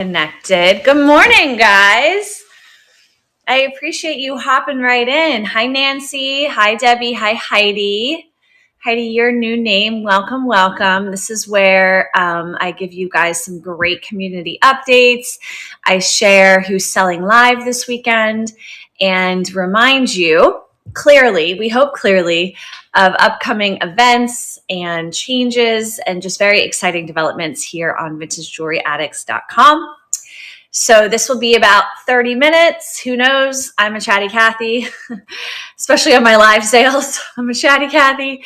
Connected. Good morning, guys. I appreciate you hopping right in. Hi, Nancy. Hi, Debbie. Hi, Heidi. Heidi, your new name. Welcome, welcome. This is where I give you guys some great community updates. I share who's selling live this weekend and remind you clearly, we hope clearly, of upcoming events and changes and just very exciting developments here on VintageJewelryAddicts.com. So this will be about 30 minutes. Who knows? I'm a chatty Cathy, especially on my live sales. I'm a chatty Cathy.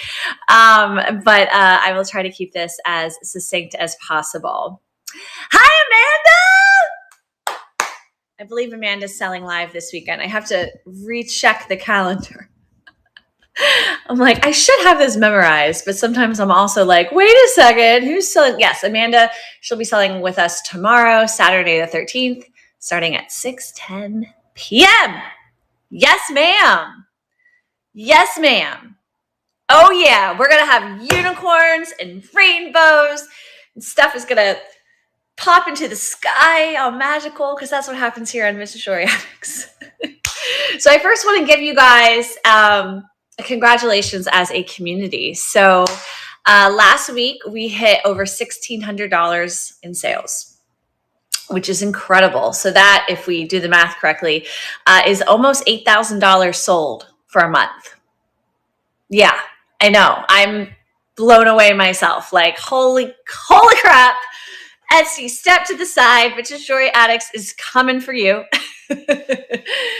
But I will try to keep this as succinct as possible. Hi, Amanda! I believe Amanda's selling live this weekend. I have to recheck the calendar. I'm like, I should have this memorized, but sometimes I'm also like, wait a second, who's selling? Yes, Amanda, she'll be selling with us tomorrow, Saturday the 13th, starting at 6:10 p.m. Yes, ma'am. Yes, ma'am. Oh, yeah, we're going to have unicorns and rainbows, and stuff is going to pop into the sky, all magical, because that's what happens here on Vintage Jewelry Addicts. So I first want to give you guys congratulations as a community. So last week we hit over $1,600 in sales, which is incredible. So that, if we do the math correctly, is almost $8,000 sold for a month. Yeah, I know. I'm blown away myself. Like, holy crap. Etsy, step to the side. Vintage Jewelry Addicts is coming for you.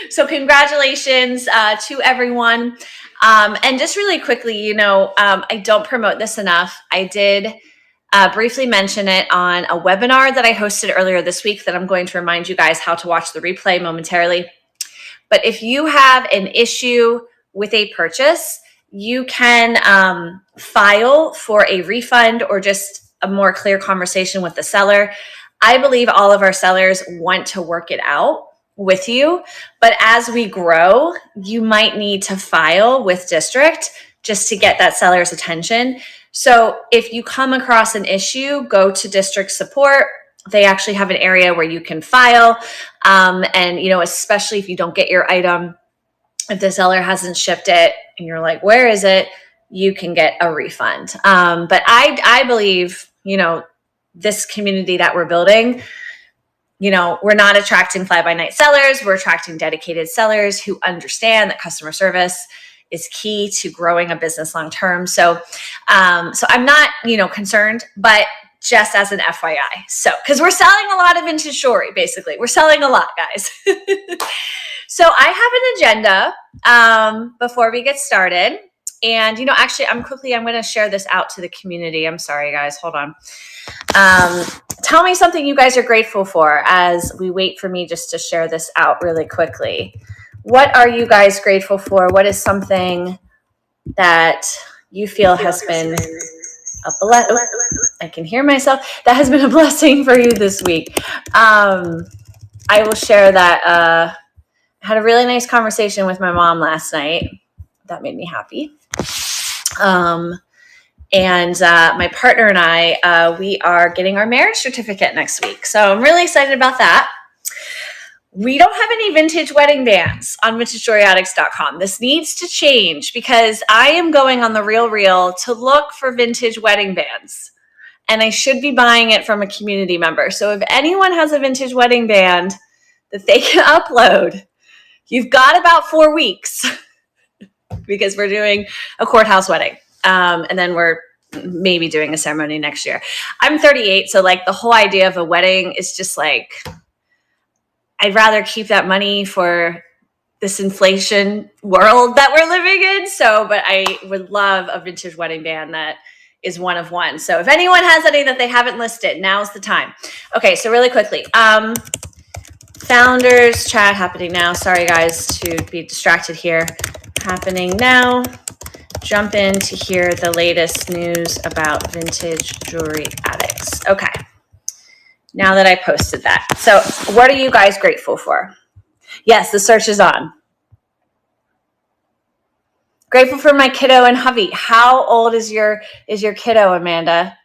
So congratulations to everyone. And just really quickly, I don't promote this enough. I did briefly mention it on a webinar that I hosted earlier this week that I'm going to remind you guys how to watch the replay momentarily. But if you have an issue with a purchase, you can file for a refund or just a more clear conversation with the seller. I believe all of our sellers want to work it out with you, but as we grow, you might need to file with district just to get that seller's attention. So if you come across an issue, go to district support. They actually have an area where you can file. And, especially if you don't get your item, if the seller hasn't shipped it and you're like, where is it? You can get a refund. But I believe, this community that we're building, we're not attracting fly-by-night sellers. We're attracting dedicated sellers who understand that customer service is key to growing a business long-term. So I'm not, concerned, but just as an FYI. So, because we're selling a lot of vintage jewelry, basically. We're selling a lot, guys. So I have an agenda before we get started. And, actually, I'm going to share this out to the community. I'm sorry, guys. Hold on. Tell me something you guys are grateful for as we wait for me just to share this out really quickly. What are you guys grateful for? What is something that you feel has been a blessing? I can hear myself. That has been a blessing for you this week. I will share that I had a really nice conversation with my mom last night. That made me happy. And my partner and I, we are getting our marriage certificate next week. So I'm really excited about that. We don't have any vintage wedding bands on VintageJewelryAddicts.com. This needs to change because I am going on the RealReal to look for vintage wedding bands. And I should be buying it from a community member. So if anyone has a vintage wedding band that they can upload, you've got about 4 weeks because we're doing a courthouse wedding. And then we're maybe doing a ceremony next year. I'm 38, so like the whole idea of a wedding is just like, I'd rather keep that money for this inflation world that we're living in. So, but I would love a vintage wedding band that is one of one. So if anyone has any that they haven't listed, now's the time. Okay, so really quickly, founders chat happening now. Sorry guys to be distracted here. Happening now. Jump in to hear the latest news about Vintage Jewelry Addicts. Okay, now that I posted that. So what are you guys grateful for? Yes, the search is on. Grateful for my kiddo and hubby. How old is your kiddo, Amanda?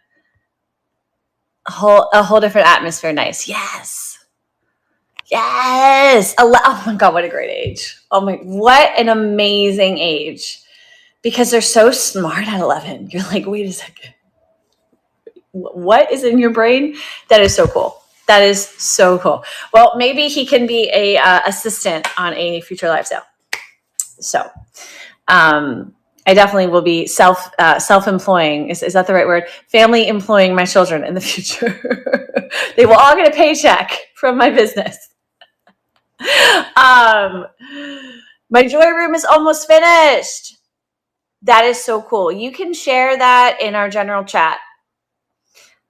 a whole different atmosphere. Nice. Yes. Yes. Oh my God, what a great age. Oh my, what an amazing age. Because they're so smart at 11. You're like, wait a second. What is in your brain? That is so cool. That is so cool. Well, maybe he can be a assistant on a future live sale. So, I definitely will be self-employing. Is that the right word? Family employing my children in the future. They will all get a paycheck from my business. My joy room is almost finished. That is so cool. You can share that in our general chat.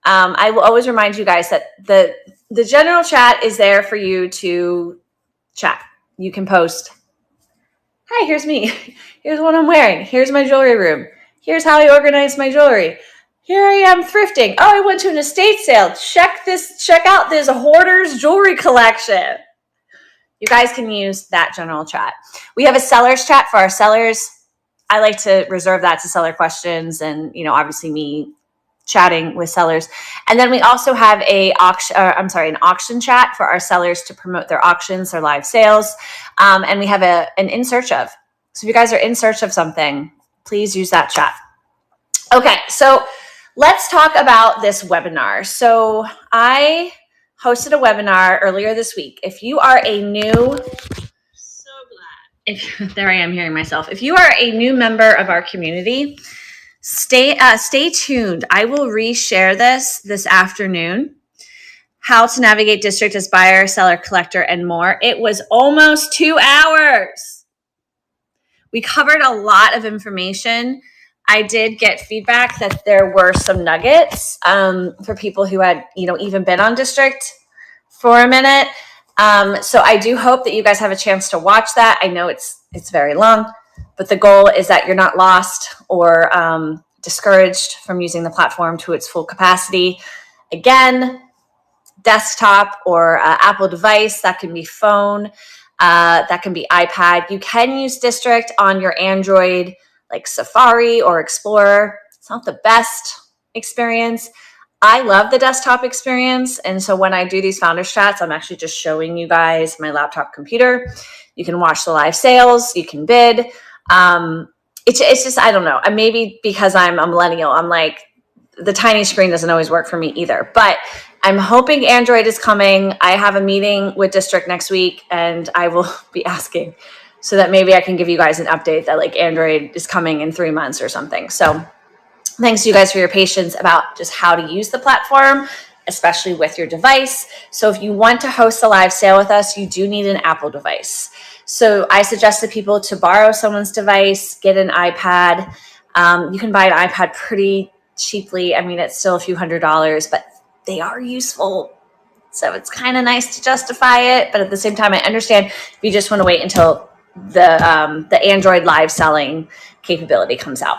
I will always remind you guys that the general chat is there for you to chat. You can post, hi, here's me. Here's what I'm wearing. Here's my jewelry room. Here's how I organize my jewelry. Here I am thrifting. Oh, I went to an estate sale. Check out this hoarder's jewelry collection. You guys can use that general chat. We have a sellers chat for our sellers. I like to reserve that to seller questions and, obviously me chatting with sellers. And then we also have an auction chat for our sellers to promote their auctions, their live sales. And we have an in search of. So if you guys are in search of something, please use that chat. Okay, so let's talk about this webinar. So I hosted a webinar earlier this week. If you are a new, there I am hearing myself. If you are a new member of our community, stay tuned. I will reshare this afternoon. How to navigate district as buyer, seller, collector, and more. It was almost 2 hours. We covered a lot of information. I did get feedback that there were some nuggets for people who had, even been on district for a minute. So I do hope that you guys have a chance to watch that. I know it's very long, but the goal is that you're not lost or discouraged from using the platform to its full capacity. Again, desktop or Apple device, that can be phone, that can be iPad. You can use District on your Android, like Safari or Explorer. It's not the best experience. I love the desktop experience. And so when I do these founders chats, I'm actually just showing you guys my laptop computer. You can watch the live sales, you can bid. It's just, I don't know. Maybe because I'm a millennial, I'm like, the tiny screen doesn't always work for me either. But I'm hoping Android is coming. I have a meeting with District next week, and I will be asking so that maybe I can give you guys an update that like Android is coming in 3 months or something. So thanks to you guys for your patience about just how to use the platform, especially with your device. So if you want to host a live sale with us, you do need an Apple device. So I suggest to people to borrow someone's device, get an iPad. You can buy an iPad pretty cheaply. I mean, it's still a few $100s, but they are useful. So it's kind of nice to justify it. But at the same time, I understand if you just want to wait until the Android live selling capability comes out.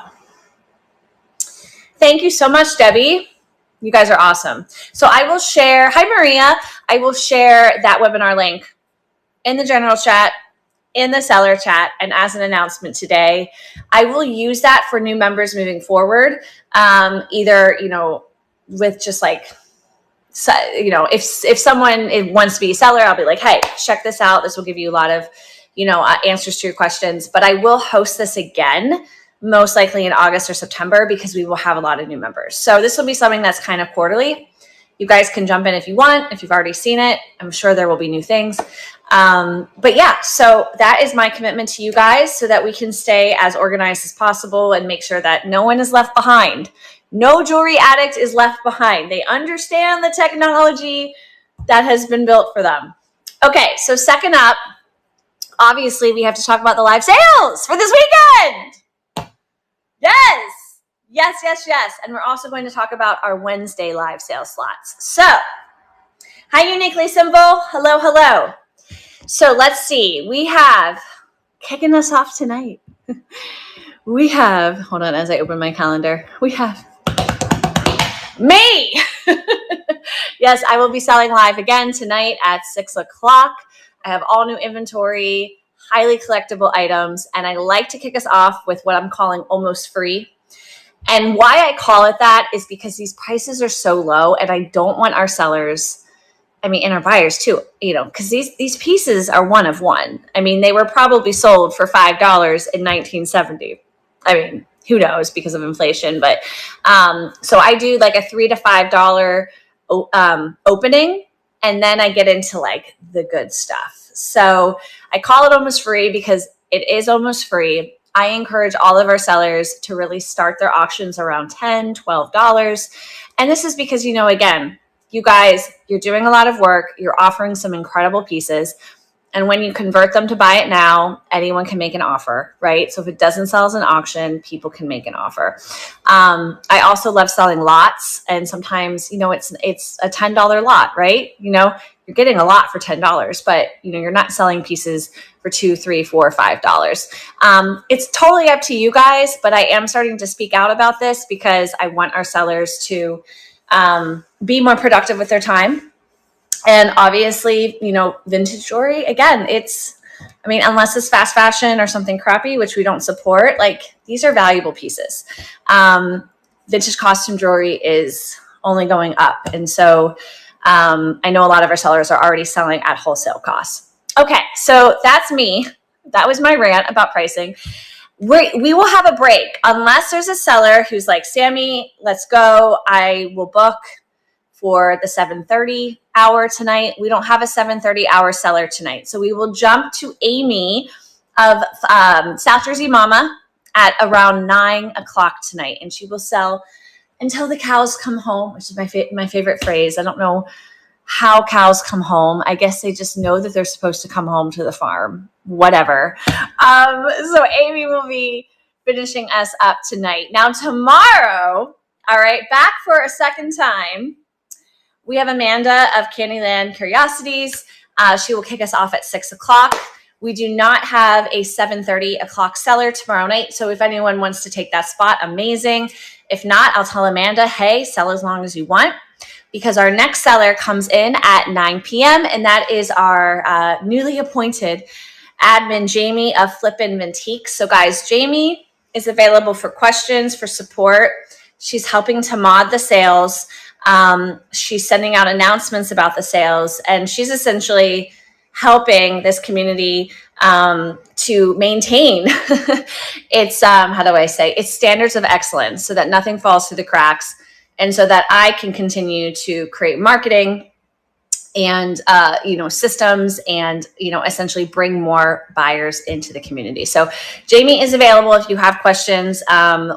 Thank you so much, Debbie. You guys are awesome. So I will share, hi Maria, I will share that webinar link in the general chat, in the seller chat, and as an announcement today. I will use that for new members moving forward. Either, with just like, if someone wants to be a seller, I'll be like, hey, check this out. This will give you a lot of, answers to your questions. But I will host this again, most likely in August or September, because we will have a lot of new members. So this will be something that's kind of quarterly. You guys can jump in if you want, if you've already seen it. I'm sure there will be new things. But yeah, so that is my commitment to you guys so that we can stay as organized as possible and make sure that no one is left behind. No jewelry addict is left behind. They understand the technology that has been built for them. Okay, so second up, obviously we have to talk about the live sales for this weekend. Yes. And we're also going to talk about our Wednesday live sale slots. So, hi, Uniquely Simple. Hello. So let's see. We have, kicking us off tonight, we have, hold on as I open my calendar. We have me. Yes, I will be selling live again tonight at 6 o'clock. I have all new inventory, highly collectible items, and I like to kick us off with what I'm calling almost free. And why I call it that is because these prices are so low, and I don't want our sellers, I mean, and our buyers too, because these pieces are one of one. I mean, they were probably sold for $5 in 1970. I mean, who knows because of inflation, but so I do like a $3 to $5 opening, and then I get into like the good stuff. So I call it almost free because it is almost free. I encourage all of our sellers to really start their auctions around $10, $12. And this is because, again, you guys, you're doing a lot of work. You're offering some incredible pieces. And when you convert them to buy it now, anyone can make an offer, right? So if it doesn't sell as an auction, people can make an offer. I also love selling lots. And sometimes, it's a $10 lot, right? You're getting a lot for $10, but you're not selling pieces for $2, $3, $4, $5. It's totally up to you guys, but I am starting to speak out about this because I want our sellers to be more productive with their time. And obviously, vintage jewelry, again, unless it's fast fashion or something crappy, which we don't support, like these are valuable pieces. Vintage costume jewelry is only going up. And so I know a lot of our sellers are already selling at wholesale costs. Okay, so that's me. That was my rant about pricing. We will have a break unless there's a seller who's like, Sammy, let's go. I will book for the 7:30 hour tonight. We don't have a 7:30 hour seller tonight. So we will jump to Amy of South Jersey Mama at around 9 o'clock tonight. And she will sell until the cows come home, which is my favorite phrase. I don't know how cows come home. I guess they just know that they're supposed to come home to the farm, whatever. So Amy will be finishing us up tonight. Now tomorrow, all right, back for a second time, we have Amanda of Candyland Curiosities. She will kick us off at 6 o'clock. We do not have a 7:30 o'clock seller tomorrow night. So if anyone wants to take that spot, amazing. If not, I'll tell Amanda, hey, sell as long as you want, because our next seller comes in at 9 p.m. and that is our newly appointed admin, Jamie of Flippin' Mintique. So guys, Jamie is available for questions, for support. She's helping to mod the sales. She's sending out announcements about the sales, and she's essentially helping this community to maintain its its standards of excellence, so that nothing falls through the cracks, and so that I can continue to create marketing and systems and essentially bring more buyers into the community. So Jamie is available if you have questions,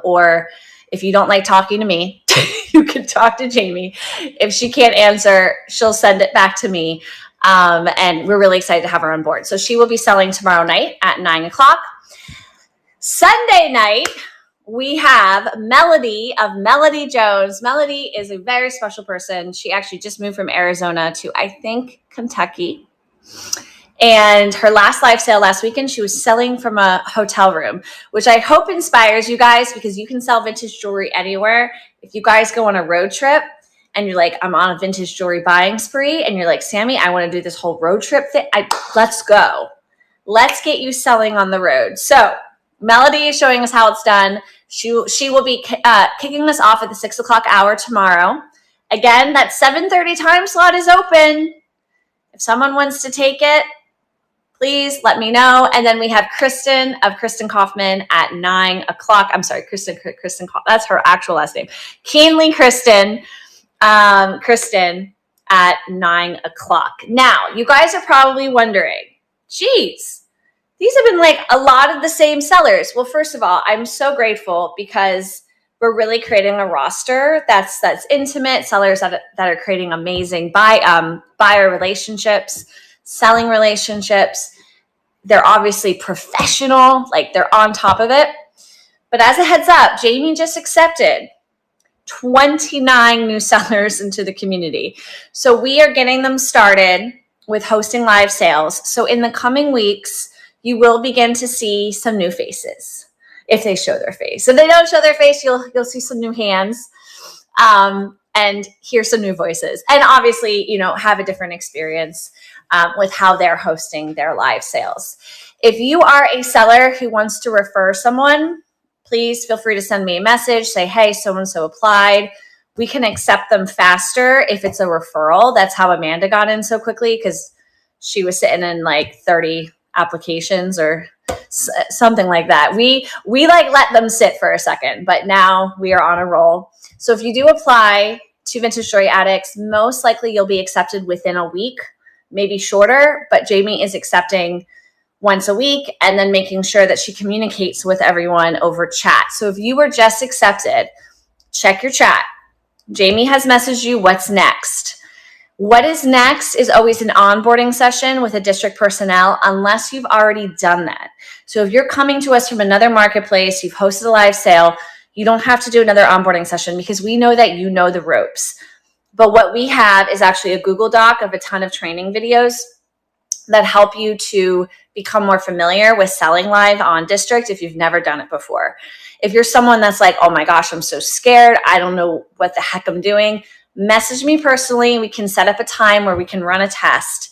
or if you don't like talking to me, you can talk to Jamie. If she can't answer, she'll send it back to me. And we're really excited to have her on board. So she will be selling tomorrow night at 9 o'clock. Sunday night, we have Melody of Melody Jones. Melody is a very special person. She actually just moved from Arizona to, I think, Kentucky. And her last live sale last weekend, she was selling from a hotel room, which I hope inspires you guys, because you can sell vintage jewelry anywhere. If you guys go on a road trip and you're like, I'm on a vintage jewelry buying spree, and you're like, Sammy, I want to do this whole road trip thing. Let's go. Let's get you selling on the road. So Melody is showing us how it's done. She will be kicking us off at the 6 o'clock hour tomorrow. Again, that 7:30 time slot is open. If someone wants to take it, please let me know. And then we have Kristen of Kristen Kaufman at 9 o'clock. I'm sorry, Kristen, that's her actual last name. Keenly Kristen at 9 o'clock. Now, you guys are probably wondering, geez, these have been like a lot of the same sellers. Well, first of all, I'm so grateful because we're really creating a roster that's intimate, sellers that are creating amazing buyer relationships, selling relationships. They're obviously professional, like they're on top of it. But as a heads up, Jamie just accepted 29 new sellers into the community. So we are getting them started with hosting live sales. So in the coming weeks, you will begin to see some new faces if they show their face. If they don't show their face, you'll see some new hands and hear some new voices. And obviously, have a different experience with how they're hosting their live sales. If you are a seller who wants to refer someone, please feel free to send me a message. Say, hey, so-and-so applied. We can accept them faster if it's a referral. That's how Amanda got in so quickly, because she was sitting in like 30 applications or something like that. We like let them sit for a second, but now we are on a roll. So if you do apply to Vintage Jewelry Addicts, most likely you'll be accepted within a week, maybe shorter, but Jamie is accepting once a week and then making sure that she communicates with everyone over chat. So if you were just accepted, check your chat. Jamie has messaged you what's next. What is next is always an onboarding session with a district personnel, unless you've already done that. So if you're coming to us from another marketplace, you've hosted a live sale, you don't have to do another onboarding session, because we know that you know the ropes. But what we have is actually a Google Doc of a ton of training videos that help you to become more familiar with selling live on district if you've never done it before. If you're someone that's like, oh my gosh, I'm so scared, I don't know what the heck I'm doing, message me personally. We can set up a time where we can run a test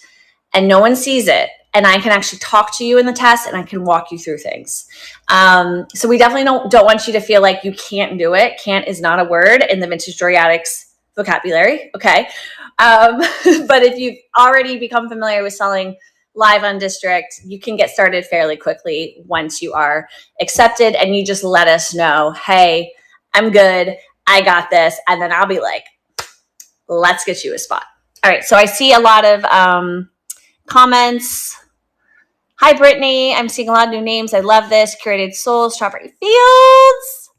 and no one sees it. And I can actually talk to you in the test and I can walk you through things. So we definitely don't want you to feel like you can't do it. Can't is not a word in the Vintage Jewelry Addicts vocabulary. Okay. But if you've already become familiar with selling live on district, you can get started fairly quickly once you are accepted, and you just let us know, hey, I'm good, I got this. And then I'll be like, let's get you a spot. All right. So I see a lot of comments. Hi, Brittany. I'm seeing a lot of new names. I love this. Curated Souls, Strawberry Fields.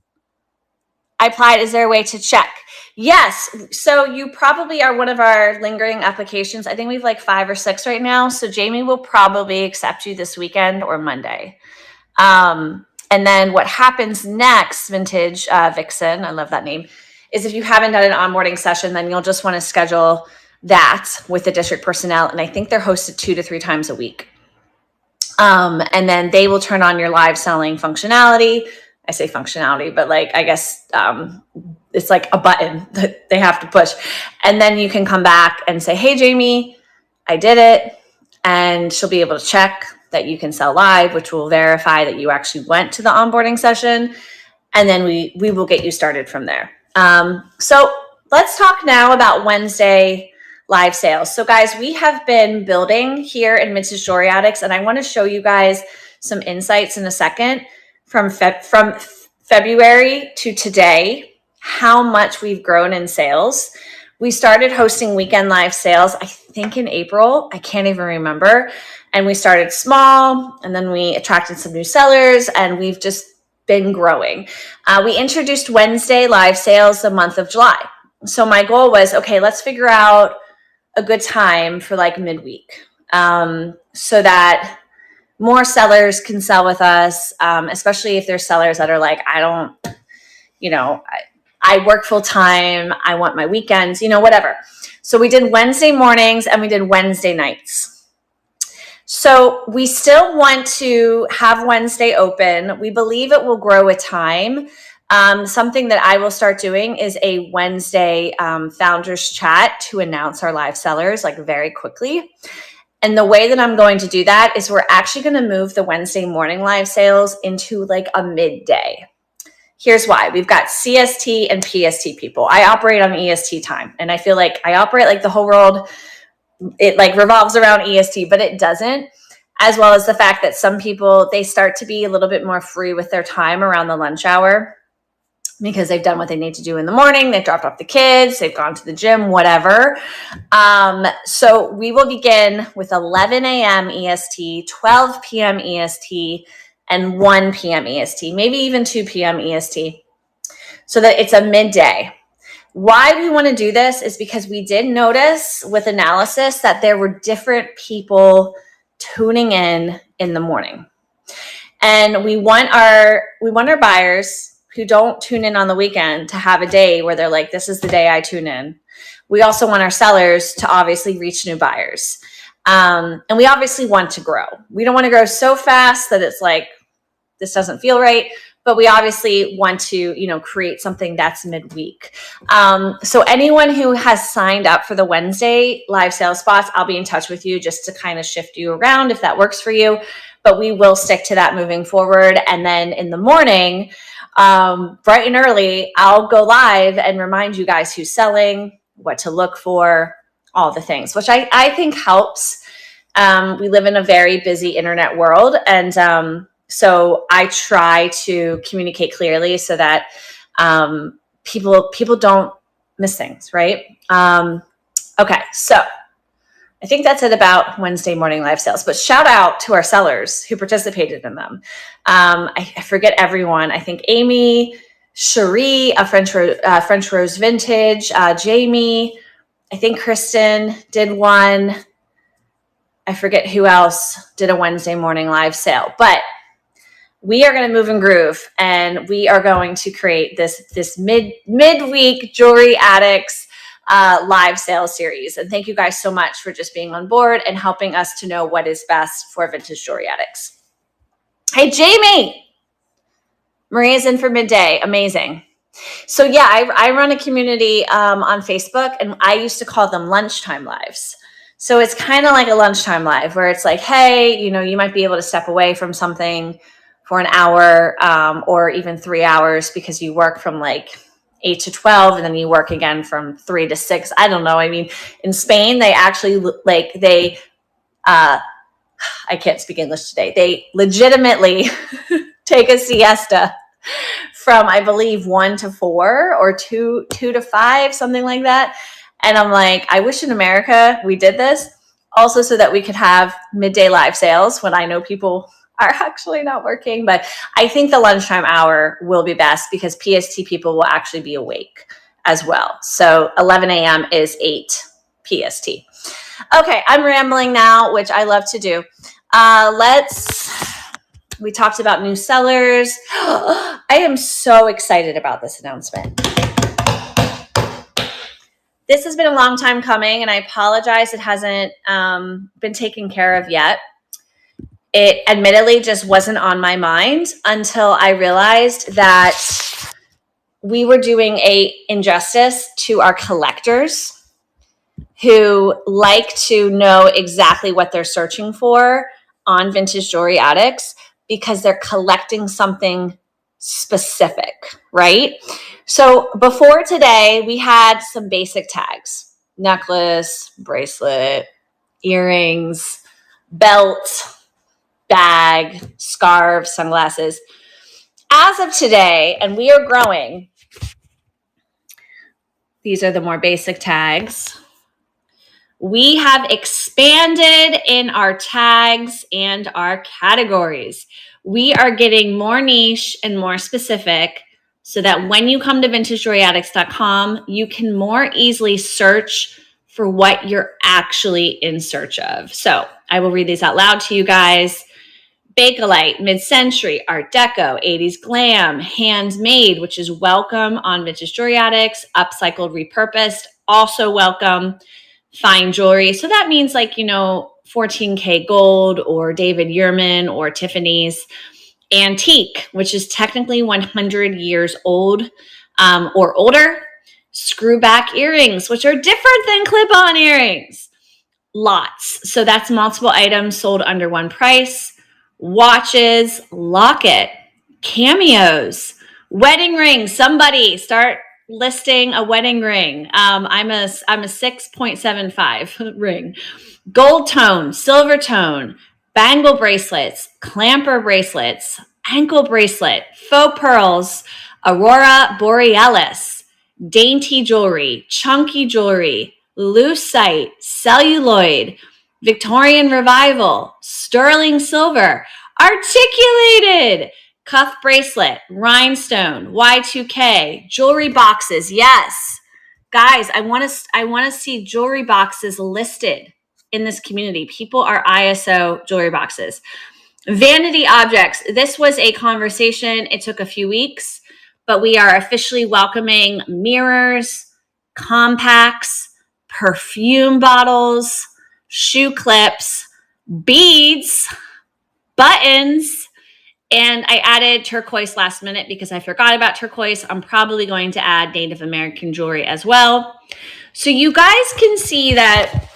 I applied. Is there a way to check? Yes. So you probably are one of our lingering applications. I think we have like 5 or 6 right now. So Jamie will probably accept you this weekend or Monday. And then what happens next, Vintage Vixen, I love that name, is if you haven't done an onboarding session, then you'll just want to schedule that with the district personnel. And I think they're hosted 2 to 3 times a week. And then they will turn on your live selling functionality. I say functionality, but like, I guess it's like a button that they have to push. And then you can come back and say, hey, Jamie, I did it. And she'll be able to check that you can sell live, which will verify that you actually went to the onboarding session. And then we will get you started from there. So let's talk now about Wednesday live sales. So guys, we have been building here in Vintage Jewelry Addicts, and I want to show you guys some insights in a second from February to today, how much we've grown in sales. We started hosting weekend live sales, I think in April, I can't even remember. And we started small, and then we attracted some new sellers, and we've just been growing. We introduced Wednesday live sales the month of July. So my goal was, okay, let's figure out a good time for like midweek, so that more sellers can sell with us, especially if there's sellers that are like, I don't, I work full time, I want my weekends, whatever. So we did Wednesday mornings and we did Wednesday nights. So we still want to have Wednesday open. We believe it will grow with time. Something that I will start doing is a Wednesday founders chat to announce our live sellers like very quickly. And the way that I'm going to do that is we're actually going to move the Wednesday morning live sales into like a midday. Here's why. We've got CST and PST people. I operate on EST time, and I feel like I operate like the whole world, it like revolves around EST, but it doesn't. As well as the fact that some people, they start to be a little bit more free with their time around the lunch hour because they've done what they need to do in the morning. They've dropped off the kids, they've gone to the gym, whatever. So we will begin with 11 a.m. EST, 12 p.m. EST, and 1 p.m. EST, maybe even 2 p.m. EST, so that it's a midday. Why we want to do this is because we did notice with analysis that there were different people tuning in the morning. And we want our buyers who don't tune in on the weekend to have a day where they're like, this is the day I tune in. We also want our sellers to obviously reach new buyers. And we obviously want to grow. We don't want to grow so fast that it's like, this doesn't feel right, but we obviously want to, create something that's midweek. So anyone who has signed up for the Wednesday live sales spots, I'll be in touch with you just to kind of shift you around if that works for you, but we will stick to that moving forward. And then in the morning, bright and early, I'll go live and remind you guys who's selling, what to look for, all the things, which I think helps. We live in a very busy internet world. And so I try to communicate clearly so that people don't miss things, right? Okay, so I think that's it about Wednesday morning live sales, but shout out to our sellers who participated in them. I forget everyone. I think Amy, Cherie, a French Rose Vintage, Jamie, I think Kristen did one. I forget who else did a Wednesday morning live sale, but we are going to move and groove, and we are going to create this midweek Jewelry Addicts live sales series. And thank you guys so much for just being on board and helping us to know what is best for Vintage Jewelry Addicts. Hey, Jamie. Maria's in for midday. Amazing. So yeah, I run a community on Facebook, and I used to call them lunchtime lives. So it's kind of like a lunchtime live where it's like, hey, you might be able to step away from something for an hour or even 3 hours because you work from like 8 to 12 and then you work again from 3 to 6. I don't know. I mean, in Spain, they actually I can't speak English today. They legitimately take a siesta from, I believe, 1 to 4 or 2 to 5, something like that. And I'm like, I wish in America we did this also so that we could have midday live sales when I know people are actually not working. But I think the lunchtime hour will be best because PST people will actually be awake as well. So 11 a.m. is 8 PST. Okay, I'm rambling now, which I love to do. We talked about new sellers. I am so excited about this announcement. This has been a long time coming, and I apologize it hasn't been taken care of yet. It admittedly just wasn't on my mind until I realized that we were doing an injustice to our collectors who like to know exactly what they're searching for on Vintage Jewelry Addicts because they're collecting something specific, right? So before today, we had some basic tags: necklace, bracelet, earrings, belt, bag, scarf, sunglasses. As of today, and we are growing, these are the more basic tags. We have expanded in our tags and our categories. We are getting more niche and more specific so that when you come to vintagejewelryaddicts.com, you can more easily search for what you're actually in search of. So I will read these out loud to you guys. Bakelite, mid-century, Art Deco, 80s glam, handmade, which is welcome on Vintage Jewelry Addicts, upcycled, repurposed, also welcome. Fine jewelry. So that means 14K gold or David Yurman or Tiffany's. Antique, which is technically 100 years old or older. Screwback earrings, which are different than clip-on earrings. Lots. So that's multiple items sold under one price. Watches, locket, cameos, wedding rings. Somebody start listing a wedding ring. I'm a 6.75 ring. Gold tone, silver tone, bangle bracelets, clamper bracelets, ankle bracelet, faux pearls, aurora borealis, dainty jewelry, chunky jewelry, lucite, celluloid, Victorian revival, sterling silver, articulated, cuff bracelet, rhinestone, Y2K, jewelry boxes. Yes, guys, I want to see jewelry boxes listed in this community. People are ISO jewelry boxes. Vanity objects. This was a conversation. It took a few weeks, but we are officially welcoming mirrors, compacts, perfume bottles, shoe clips, beads, buttons, and I added turquoise last minute because I forgot about turquoise. I'm probably going to add Native American jewelry as well. So you guys can see that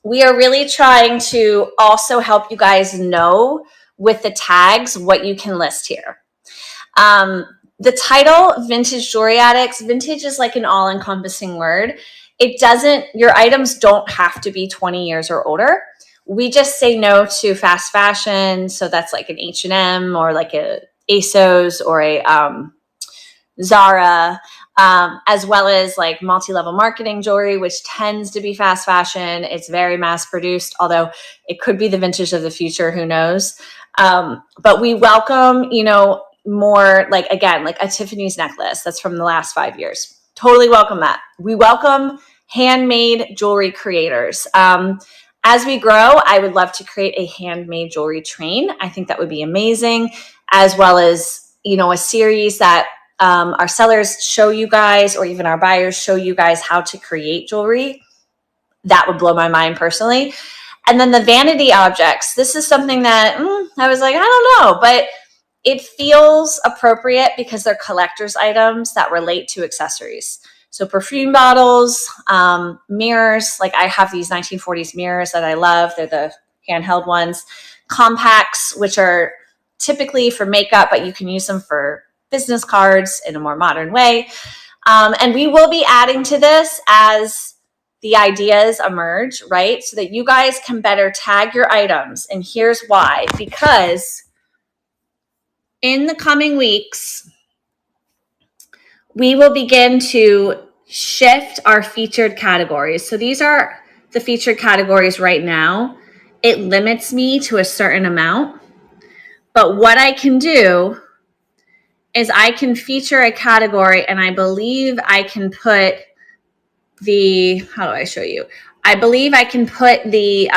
we are really trying to also help you guys know with the tags what you can list here. The title, Vintage Jewelry Addicts, vintage is like an all-encompassing word. Your items don't have to be 20 years or older. We just say no to fast fashion. So that's like an H&M or like a ASOS or a Zara, as well as like multi-level marketing jewelry, which tends to be fast fashion. It's very mass produced, although it could be the vintage of the future, who knows? But we welcome, more like, again, like a Tiffany's necklace that's from the last 5 years. Totally welcome that. We welcome handmade jewelry creators. As we grow, I would love to create a handmade jewelry train. I think that would be amazing, as well as, a series that our sellers show you guys, or even our buyers show you guys how to create jewelry. That would blow my mind personally. And then the vanity objects. This is something that I was like, I don't know, but it feels appropriate because they're collector's items that relate to accessories. So perfume bottles, mirrors, like I have these 1940s mirrors that I love. They're the handheld ones. Compacts, which are typically for makeup, but you can use them for business cards in a more modern way. And we will be adding to this as the ideas emerge, right? So that you guys can better tag your items. And here's why. Because in the coming weeks, we will begin to shift our featured categories. So these are the featured categories right now. It limits me to a certain amount. But what I can do is I can feature a category, and I believe I can put how do I show you? I believe I can put the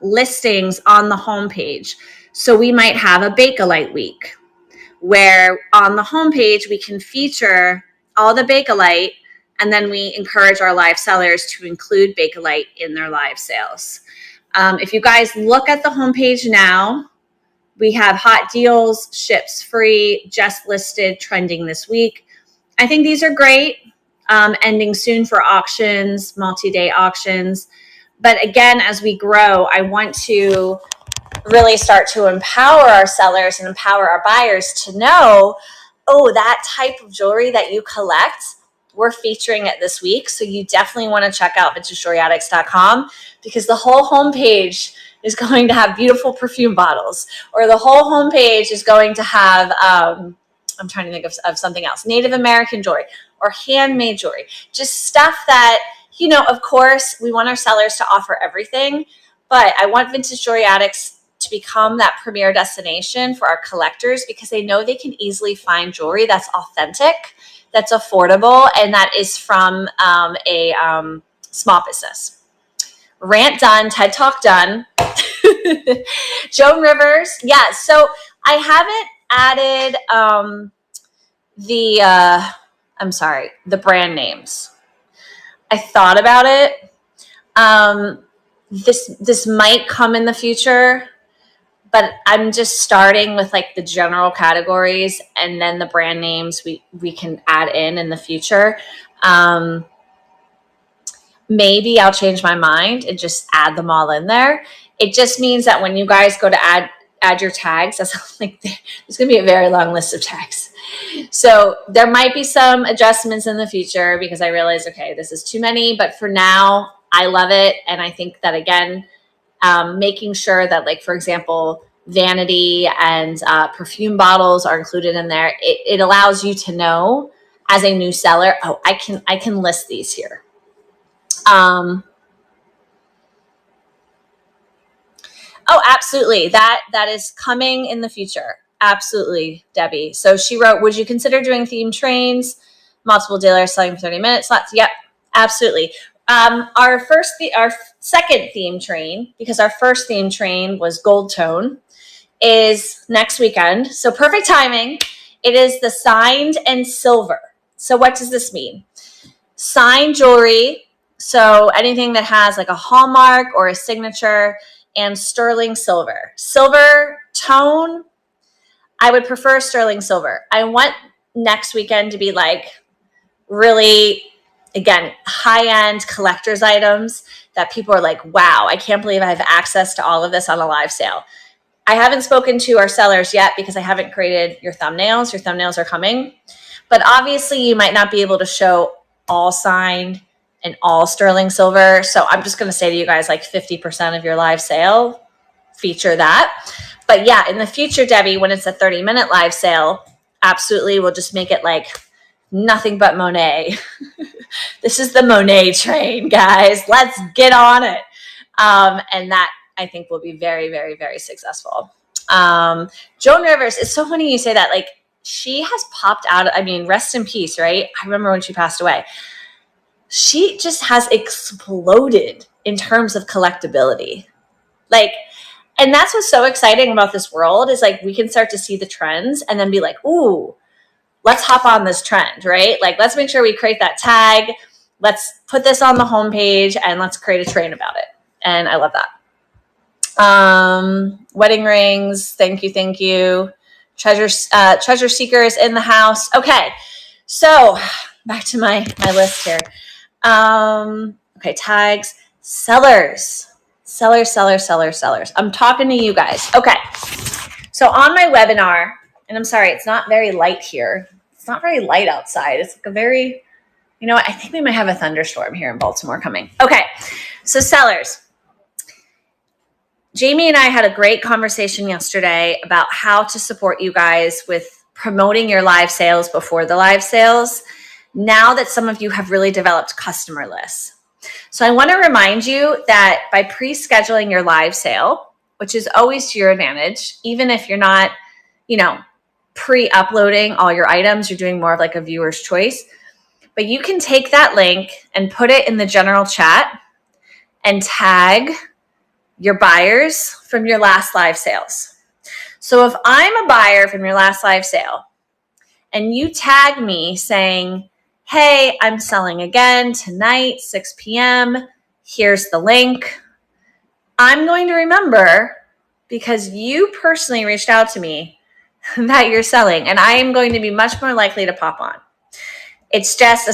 listings on the homepage. So we might have a Bakelite week, where on the homepage we can feature all the Bakelite, and then we encourage our live sellers to include Bakelite in their live sales. If you guys look at the homepage now, we have hot deals, ships free, just listed, trending this week. I think these are great. Ending soon for auctions, multi-day auctions. But again, as we grow, I want to really start to empower our sellers and empower our buyers to know, that type of jewelry that you collect, we're featuring it this week. So you definitely want to check out vintagejewelryaddicts.com, because the whole homepage is going to have beautiful perfume bottles, or the whole homepage is going to have, I'm trying to think of something else, Native American jewelry or handmade jewelry, just stuff that, of course, we want our sellers to offer everything, but I want Vintage Jewelry Addicts to become that premier destination for our collectors, because they know they can easily find jewelry that's authentic, that's affordable, and that is from a small business. Rant done, TED Talk done. Joan Rivers. Yeah, so I haven't added the brand names. I thought about it. This might come in the future, but I'm just starting with like the general categories, and then the brand names we can add in the future. Maybe I'll change my mind and just add them all in there. It just means that when you guys go to add your tags, that's like, there's going to be a very long list of tags. So there might be some adjustments in the future, because I realize, okay, this is too many, but for now, I love it. And I think that, again, making sure that, like, for example, vanity and perfume bottles are included in there, it allows you to know as a new seller, I can list these here. Absolutely. That is coming in the future. Absolutely, Debbie. So she wrote, would you consider doing themed trains, multiple dealers selling for 30 minutes slots? Yep, absolutely. Our second theme train, because our first theme train was gold tone, is next weekend. So perfect timing. It is the signed and silver. So what does this mean? Signed jewelry. So anything that has like a hallmark or a signature, and sterling silver. Silver tone, I would prefer sterling silver. I want next weekend to be like really, again, high-end collector's items that people are like, wow, I can't believe I have access to all of this on a live sale. I haven't spoken to our sellers yet because I haven't created your thumbnails. Your thumbnails are coming. But obviously, you might not be able to show all signed and all sterling silver. So I'm just going to say to you guys, like 50% of your live sale, feature that. But yeah, in the future, Debbie, when it's a 30-minute live sale, absolutely, we'll just make it like nothing but Monet. This is the Monet train, guys. Let's get on it. And that, I think, will be very, very, very successful. Joan Rivers, it's so funny you say that. Like, she has popped out. I mean, rest in peace, right? I remember when she passed away. She just has exploded in terms of collectability. Like, and that's what's so exciting about this world is like we can start to see the trends and then be like, ooh, let's hop on this trend, right? Like, let's make sure we create that tag. Let's put this on the homepage and let's create a train about it. And I love that. Wedding rings. Thank you. Treasure seekers in the house. Okay. So back to my list here. Okay. Tags, sellers. I'm talking to you guys. Okay. So on my webinar, and I'm sorry, it's not very light here. It's not very light outside. It's like a very, you know what? I think we might have a thunderstorm here in Baltimore coming. Okay. So sellers. Jamie and I had a great conversation yesterday about how to support you guys with promoting your live sales before the live sales, now that some of you have really developed customer lists. So I want to remind you that by pre-scheduling your live sale, which is always to your advantage, even if you're not, pre-uploading all your items, you're doing more of like a viewer's choice, but you can take that link and put it in the general chat and tag your buyers from your last live sales. So if I'm a buyer from your last live sale and you tag me saying, hey, I'm selling again tonight, 6 p.m. Here's the link. I'm going to remember because you personally reached out to me that you're selling, and I am going to be much more likely to pop on. It's just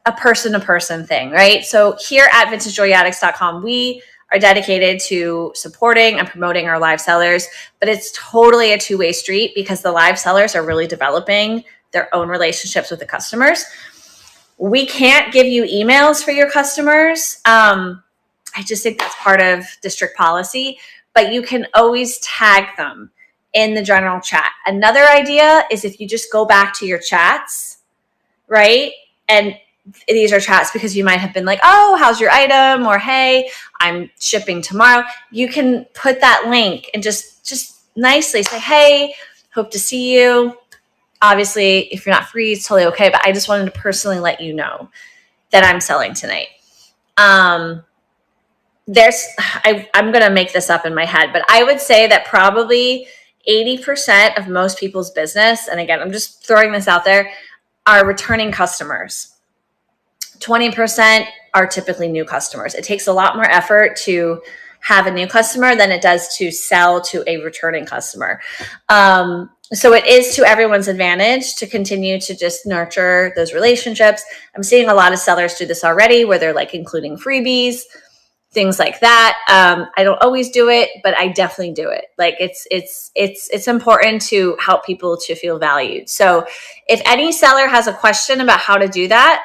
a person-to-person thing, right? So here at VintageJewelryAddicts.com, we are dedicated to supporting and promoting our live sellers, but it's totally a two-way street because the live sellers are really developing their own relationships with the customers. We can't give you emails for your customers. I just think that's part of district policy, but you can always tag them in the general chat. Another idea is if you just go back to your chats, right? And these are chats because you might have been like, oh, how's your item? Or, hey, I'm shipping tomorrow. You can put that link and just nicely say, hey, hope to see you. Obviously, if you're not free, it's totally okay. But I just wanted to personally let you know that I'm selling tonight. I'm going to make this up in my head, but I would say that probably 80% of most people's business, and again, I'm just throwing this out there, are returning customers. 20% are typically new customers. It takes a lot more effort to have a new customer than it does to sell to a returning customer. So it is to everyone's advantage to continue to just nurture those relationships. I'm seeing a lot of sellers do this already where they're like including freebies, things like that. I don't always do it, but I definitely do it. Like it's important to help people to feel valued. So if any seller has a question about how to do that,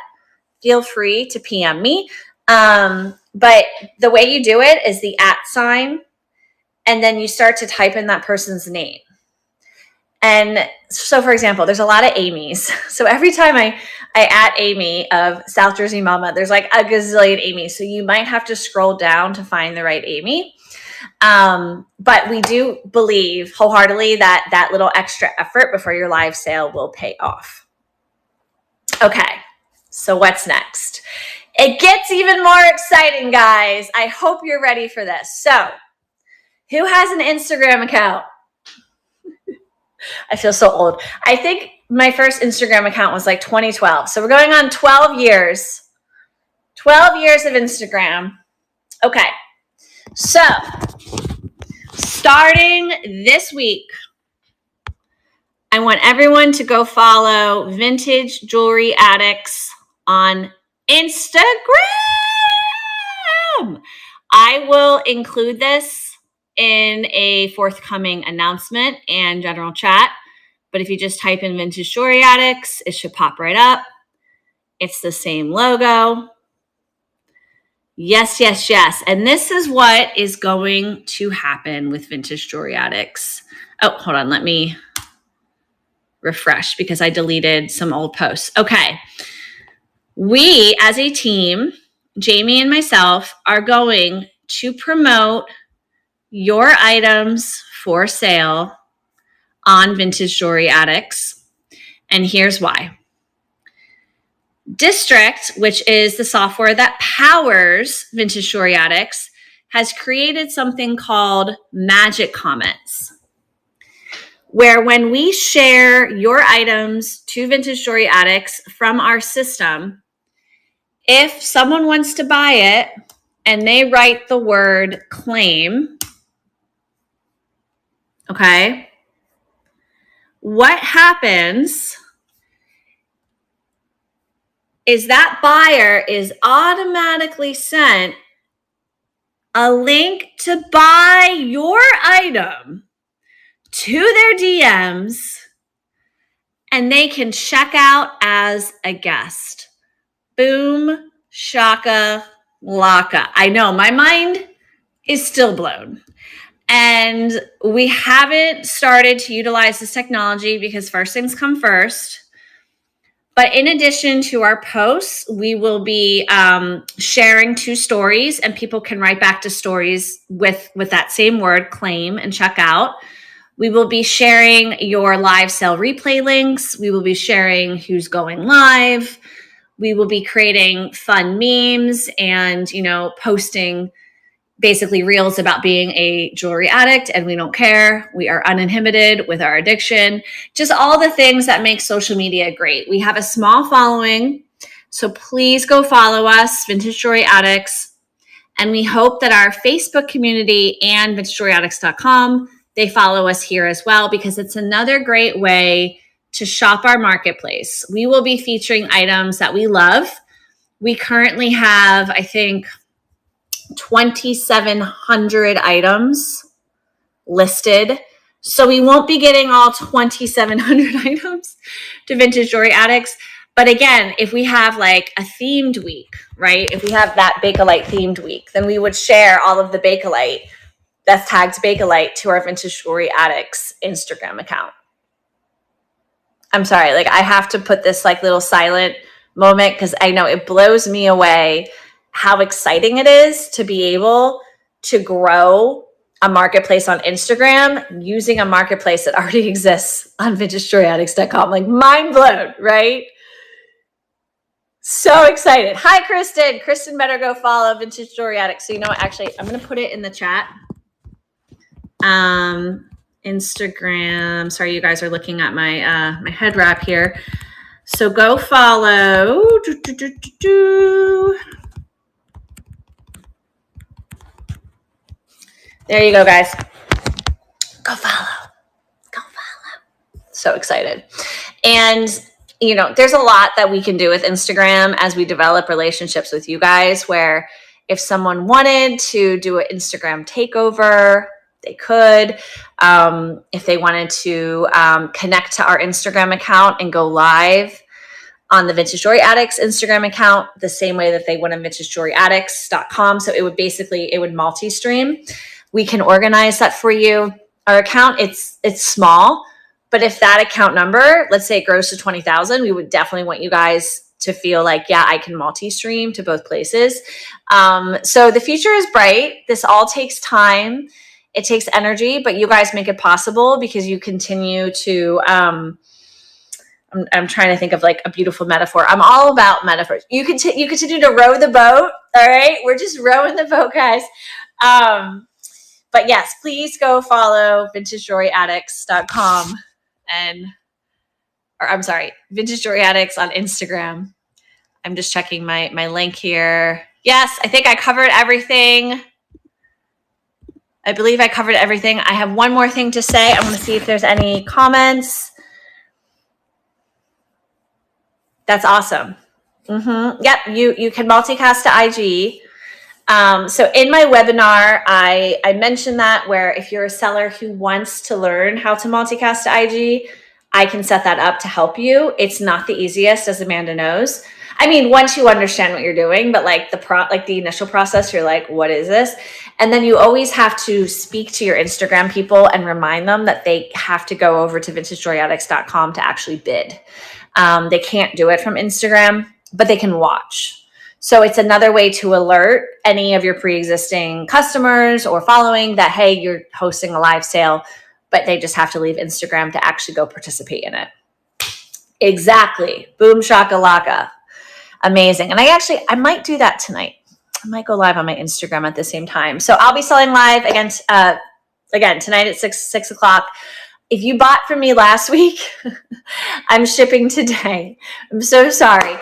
feel free to PM me. But the way you do it is the @, and then you start to type in that person's name. And so, for example, there's a lot of Amy's. So every time I @Amy of South Jersey Mama, there's like a gazillion Amy's. So you might have to scroll down to find the right Amy. But we do believe wholeheartedly that little extra effort before your live sale will pay off. Okay, so what's next? It gets even more exciting, guys. I hope you're ready for this. So who has an Instagram account? I feel so old. I think my first Instagram account was like 2012. So we're going on 12 years. 12 years of Instagram. Okay. So starting this week, I want everyone to go follow Vintage Jewelry Addicts on Instagram. I will include this in a forthcoming announcement and general chat. But if you just type in Vintage Jewelry Addicts, it should pop right up. It's the same logo. Yes, yes, yes. And this is what is going to happen with Vintage Jewelry Addicts. Oh, hold on. Let me refresh because I deleted some old posts. Okay. We, as a team, Jamie and myself, are going to promote your items for sale on Vintage Jewelry Addicts. And here's why. District, which is the software that powers Vintage Jewelry Addicts, has created something called Magic Comments, where when we share your items to Vintage Jewelry Addicts from our system, if someone wants to buy it and they write the word claim, okay, what happens is that buyer is automatically sent a link to buy your item to their DMs, and they can check out as a guest. Boom, shaka, laka. I know, my mind is still blown. And we haven't started to utilize this technology because first things come first. But in addition to our posts, we will be sharing 2 stories, and people can write back to stories with that same word, claim, and check out. We will be sharing your live sale replay links. We will be sharing who's going live. We will be creating fun memes and, posting basically reels about being a jewelry addict, and we don't care. We are uninhibited with our addiction. Just all the things that make social media great. We have a small following, so please go follow us, Vintage Jewelry Addicts. And we hope that our Facebook community and VintageJewelryAddicts.com, they follow us here as well, because it's another great way to shop our marketplace. We will be featuring items that we love. We currently have, I think, 2,700 items listed. So we won't be getting all 2,700 items to Vintage Jewelry Addicts. But again, if we have like a themed week, right? If we have that Bakelite themed week, then we would share all of the Bakelite that's tagged Bakelite to our Vintage Jewelry Addicts Instagram account. I'm sorry, I have to put this little silent moment because I know it blows me away how exciting it is to be able to grow a marketplace on Instagram using a marketplace that already exists on VintageJewelryAddicts.com. Mind blown, right? So excited. Hi, Kristen. Kristen better go follow Vintage Jewelry Addicts. So actually, I'm going to put it in the chat. Instagram. Sorry, you guys are looking at my my head wrap here. So go follow. There you go, guys. Go follow. Go follow. So excited. And, there's a lot that we can do with Instagram as we develop relationships with you guys, where if someone wanted to do an Instagram takeover, they could. If they wanted to connect to our Instagram account and go live on the Vintage Jewelry Addicts Instagram account the same way that they would on VintageJewelryAddicts.com. So it would multi-stream. We can organize that for you. Our account, it's small, but if that account number, let's say it grows to 20,000, we would definitely want you guys to feel like, yeah, I can multi-stream to both places. So the future is bright. This all takes time. It takes energy, but you guys make it possible because you continue to, I'm trying to think of a beautiful metaphor. I'm all about metaphors. You continue to row the boat. All right. We're just rowing the boat, guys. But yes, please go follow VintageJewelryAddicts.com Vintage Jewelry Addicts on Instagram. I'm just checking my link here. Yes, I think I covered everything. I believe I covered everything. I have one more thing to say. I want to see if there's any comments. That's awesome. Yep, you can multicast to IG. So in my webinar, I mentioned that where if you're a seller who wants to learn how to multicast to IG, I can set that up to help you. It's not the easiest, as Amanda knows. I mean, once you understand what you're doing, but like the initial process, you're like, what is this? And then you always have to speak to your Instagram people and remind them that they have to go over to vintagejewelryaddicts.com to actually bid. They can't do it from Instagram, but they can watch. So it's another way to alert any of your pre-existing customers or following that, hey, you're hosting a live sale, but they just have to leave Instagram to actually go participate in it. Exactly. Boom shakalaka. Amazing. And I might do that tonight. I might go live on my Instagram at the same time. So I'll be selling live again tonight at 6 o'clock. If you bought from me last week, I'm shipping today. I'm so sorry.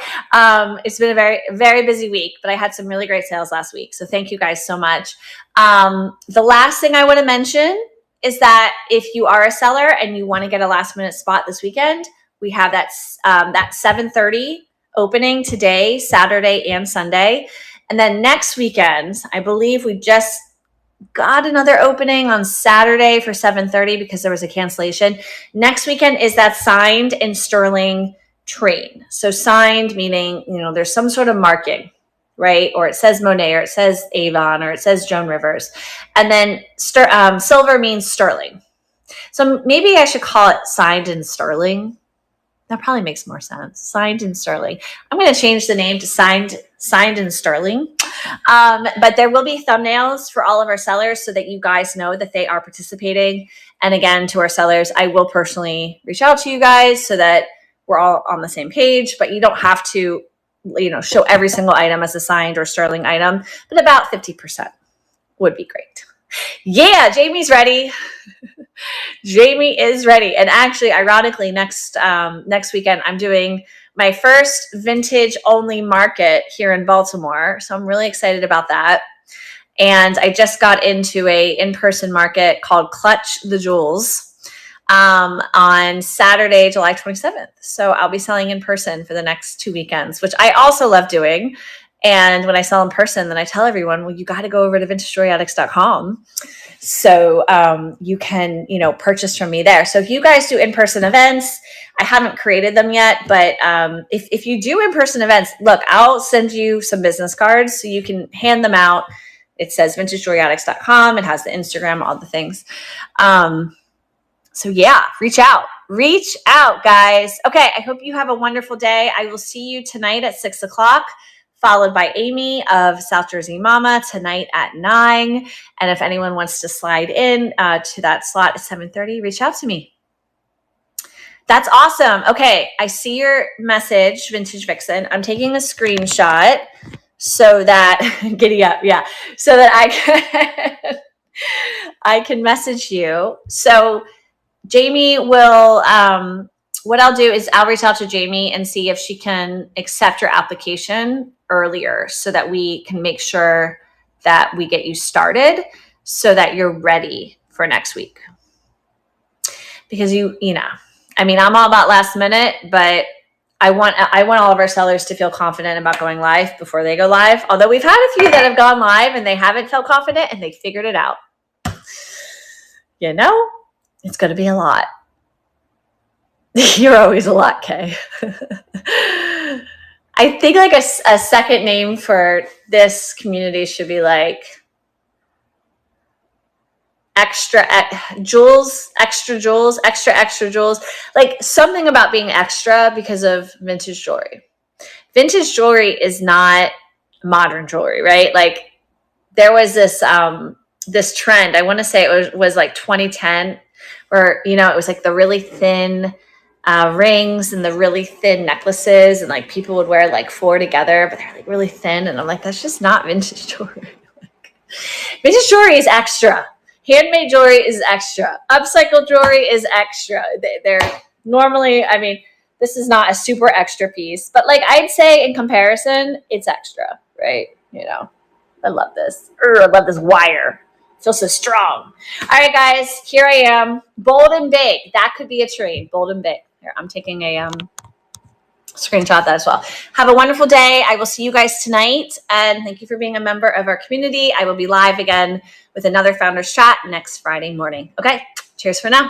It's been a very, very busy week, but I had some really great sales last week. So thank you guys so much. The last thing I want to mention is that if you are a seller and you want to get a last minute spot this weekend, we have that 7:30 opening today, Saturday and Sunday. And then next weekend, I believe we just got another opening on Saturday for 7:30 because there was a cancellation. Next weekend is that signed in sterling train. So signed meaning, there's some sort of marking, right? Or it says Monet, or it says Avon, or it says Joan Rivers. And then silver means sterling. So maybe I should call it signed in sterling. That probably makes more sense. Signed in sterling. I'm going to change the name to signed in sterling. But there will be thumbnails for all of our sellers so that you guys know that they are participating. And again, to our sellers, I will personally reach out to you guys so that we're all on the same page, but you don't have to, show every single item as a signed or sterling item, but about 50% would be great. Yeah, Jamie's ready. Jamie is ready. And actually, ironically, next weekend, I'm doing my first vintage only market here in Baltimore. So I'm really excited about that. And I just got into a in-person market called Clutch the Jewels on Saturday, July 27th. So I'll be selling in person for the next 2 weekends, which I also love doing. And when I sell in person, then I tell everyone, well, you got to go over to vintagejewelryaddicts.com. So you can, purchase from me there. So if you guys do in-person events, I haven't created them yet, but if you do in-person events, look, I'll send you some business cards so you can hand them out. It says vintagejewelryaddicts.com. It has the Instagram, all the things. So yeah, reach out, guys. Okay. I hope you have a wonderful day. I will see you tonight at 6 o'clock. Followed by Amy of South Jersey Mama tonight at 9. And if anyone wants to slide in to that slot at 7:30, reach out to me. That's awesome. Okay, I see your message, Vintage Vixen. I'm taking a screenshot so that, giddy up, yeah, so that I can message you. So Jamie will, what I'll do is I'll reach out to Jamie and see if she can accept your application earlier so that we can make sure that we get you started so that you're ready for next week. Because I'm all about last minute, but I want all of our sellers to feel confident about going live before they go live. Although we've had a few that have gone live and they haven't felt confident and they figured it out. It's going to be a lot. You're always a lot, Kay. I think like a second name for this community should be like extra jewels, like something about being extra because of vintage jewelry. Vintage jewelry is not modern jewelry, right? Like there was this trend, I want to say it was like 2010, where, it was like the really thin rings and the really thin necklaces, and like people would wear like 4 together, but they're like really thin. And I'm like, that's just not vintage jewelry. Vintage jewelry is extra. Handmade jewelry is extra. Upcycled jewelry is extra. They're normally, this is not a super extra piece, but like I'd say in comparison, it's extra, right? I love this. I love this wire. It feels so strong. All right, guys, here I am. Bold and big. That could be a trade. Bold and big. Here, I'm taking a screenshot that as well. Have a wonderful day. I will see you guys tonight. And thank you for being a member of our community. I will be live again with another Founders Chat next Friday morning. Okay, cheers for now.